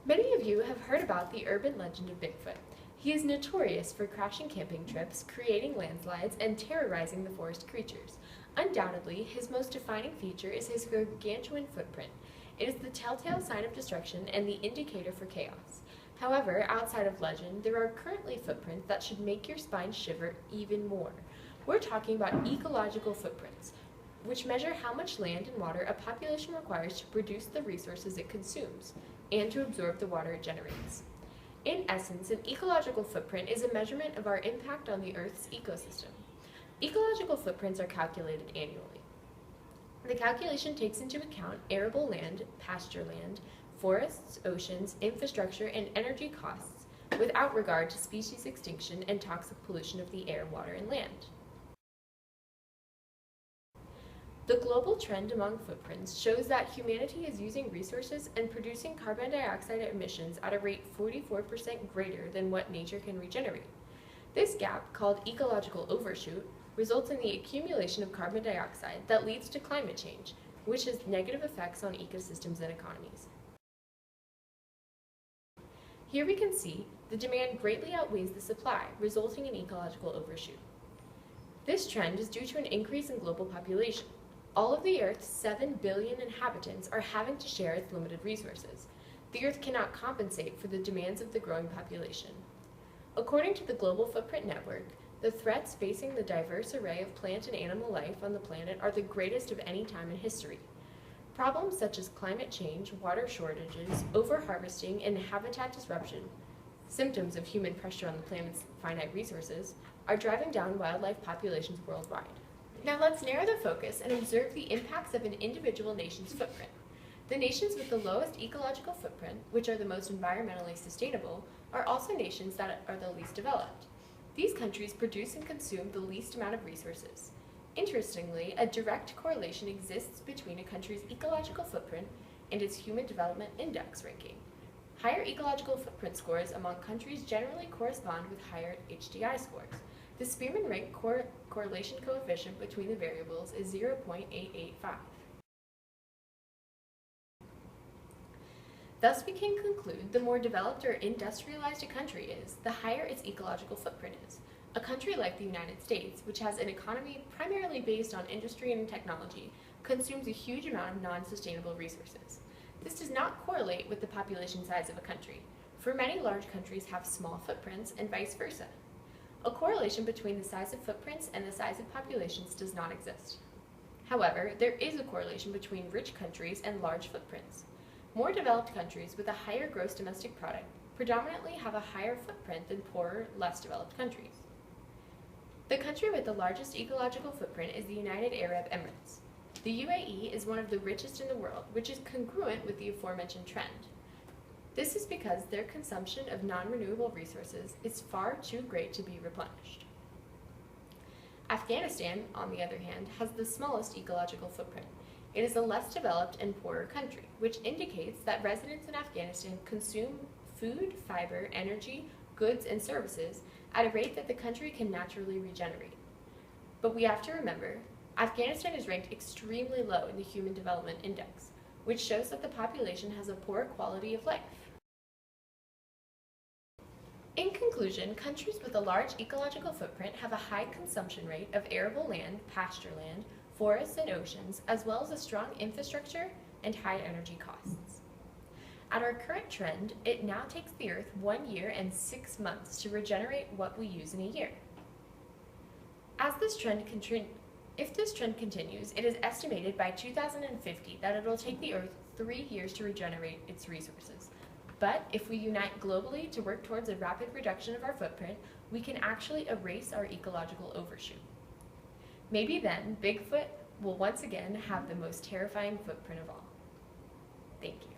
Many of you have heard about the urban legend of Bigfoot. He is notorious for crashing camping trips, creating landslides, and terrorizing the forest creatures. Undoubtedly, his most defining feature is his gargantuan footprint. It is the telltale sign of destruction and the indicator for chaos. However, outside of legend, there are currently footprints that should make your spine shiver even more. We're talking about ecological footprints, which measure how much land and water a population requires to produce the resources it consumes and to absorb the water it generates. In essence, an ecological footprint is a measurement of our impact on the Earth's ecosystem. Ecological footprints are calculated annually. The calculation takes into account arable land, pasture land, forests, oceans, infrastructure, and energy costs, without regard to species extinction and toxic pollution of the air, water, and land. The global trend among footprints shows that humanity is using resources and producing carbon dioxide emissions at a rate 44% greater than what nature can regenerate. This gap, called ecological overshoot, results in the accumulation of carbon dioxide that leads to climate change, which has negative effects on ecosystems and economies. Here we can see the demand greatly outweighs the supply, resulting in ecological overshoot. This trend is due to an increase in global population. All of the Earth's 7 billion inhabitants are having to share its limited resources. The Earth cannot compensate for the demands of the growing population. According to the Global Footprint Network, the threats facing the diverse array of plant and animal life on the planet are the greatest of any time in history. Problems such as climate change, water shortages, overharvesting, and habitat disruption, symptoms of human pressure on the planet's finite resources, are driving down wildlife populations worldwide. Now let's narrow the focus and observe the impacts of an individual nation's footprint. The nations with the lowest ecological footprint, which are the most environmentally sustainable, are also nations that are the least developed. These countries produce and consume the least amount of resources. Interestingly, a direct correlation exists between a country's ecological footprint and its Human Development Index ranking. Higher ecological footprint scores among countries generally correspond with higher HDI scores. The Spearman rank correlation coefficient between the variables is 0.885. Thus, we can conclude the more developed or industrialized a country is, the higher its ecological footprint is. A country like the United States, which has an economy primarily based on industry and technology, consumes a huge amount of non-sustainable resources. This does not correlate with the population size of a country, for many large countries have small footprints and vice versa. A correlation between the size of footprints and the size of populations does not exist. However, there is a correlation between rich countries and large footprints. More developed countries with a higher gross domestic product predominantly have a higher footprint than poorer, less developed countries. The country with the largest ecological footprint is the United Arab Emirates. The UAE is one of the richest in the world, which is congruent with the aforementioned trend. This is because their consumption of non-renewable resources is far too great to be replenished. Afghanistan, on the other hand, has the smallest ecological footprint. It is a less developed and poorer country, which indicates that residents in Afghanistan consume food, fiber, energy, goods, and services at a rate that the country can naturally regenerate. But we have to remember, Afghanistan is ranked extremely low in the Human Development Index, which shows that the population has a poor quality of life. In conclusion, countries with a large ecological footprint have a high consumption rate of arable land, pasture land, forests, and oceans, as well as a strong infrastructure and high energy costs. At our current trend, it now takes the Earth 1 year and 6 months to regenerate what we use in a year. If this trend continues, it is estimated by 2050 that it will take the Earth 3 years to regenerate its resources. But if we unite globally to work towards a rapid reduction of our footprint, we can actually erase our ecological overshoot. Maybe then, Bigfoot will once again have the most terrifying footprint of all. Thank you.